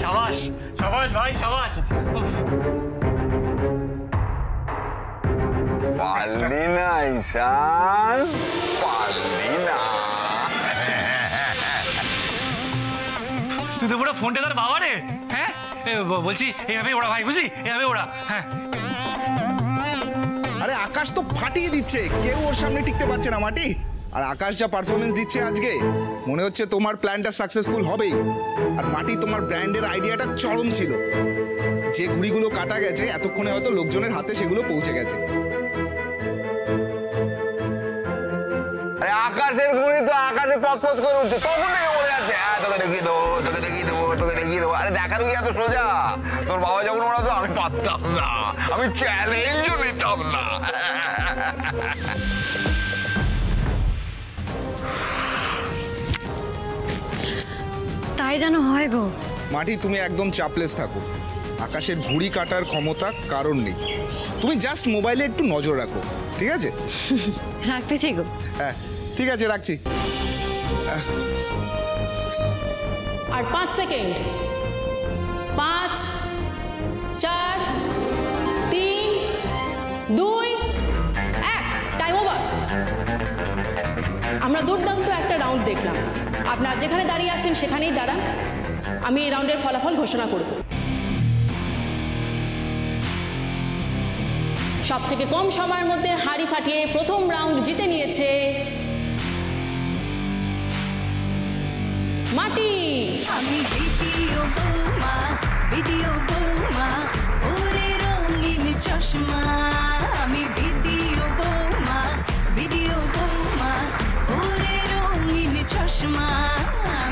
শাবাশ শাবাশ ভাই শাবাশ। পারলি না ঈশান, পারলি না। তুই তো পুরো ফোনটা তার বাবা রে। হ্যাঁ বলছি এভাবে ওরা ভাই, বুঝলি, এভাবে ওরা। হ্যাঁ আরে আকাশ তো ফাটিয়ে দিচ্ছে, কেউ ওর সামনে টিকতে পারছে না মাটি। আর আকাশ যা পারফরমেন্স দিচ্ছে আজকে, মনে হচ্ছে তোমার প্ল্যানটা সাকসেসফুল হবেই। আর মাটি, তোমার ব্র্যান্ডের আইডিয়াটা চরম ছিল। যে ঘুড়িগুলো কাটা গেছে এতক্ষণে হয়তো লোকজনের হাতে সেগুলো পৌঁছে গেছে। আরে আকাশের ঘুড়ি তো আকাশে পথ করে উঠছে, তখন থেকে বলে যাচ্ছে হ্যাঁ তোকে দেখিয়ে দেবো, তোকে দেখিয়ে দেবো, তোকে দেখিয়ে দেবো। আরে দেখার কি এত সোজা? তোর বাবা যখন ওড়াতো আমি পারতাম না, আমি চ্যালেঞ্জও নিতাম না। তাই যেন হয় গো। মাটি, তুমি একদম চাপলেস থাকো। আকাশের ঘুড়ি কাটার ক্ষমতা কারণ নেই। তুমি জাস্ট মোবাইলে একটু নজর রাখো, ঠিক আছে? রাখতেছি গো। হ্যাঁ ঠিক আছে, রাখছি। আর 5 সেকেন্ড। 5 4 3 2 1, time over. আমরা দুর্দান্ত একটা রাউন্ড দেখলাম। আপনারা যেখানে দাঁড়িয়ে আছেন সেখানেই দাঁড়ান, আমি এই রাউন্ডের ফলাফল ঘোষণা করব। সব থেকে কম সময়ের মধ্যে হাড়ি ফাটিয়ে প্রথম রাউন্ড জিতে নিয়েছে মাটি। আমি ভিডিও বৌমা ওরে রঙিন চশমা, আমি ভিডিও বৌমা ওরে রঙিন চশমা।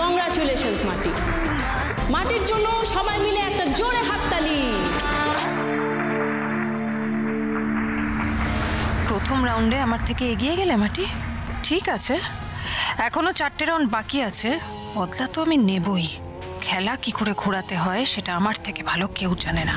কংগ্রাচুলেশনস মাটি। মাটির জন্য সবাই মিলে একটা জোরে হাততালি। প্রথম রাউন্ডে আমার থেকে এগিয়ে গেলে মাটি, ঠিক আছে। এখনো 4টে রাউন্ড বাকি আছে, বদলা তো আমি নেবই। খেলা কি করে ঘোরাতে হয় সেটা আমার থেকে ভালো কেউ জানে না।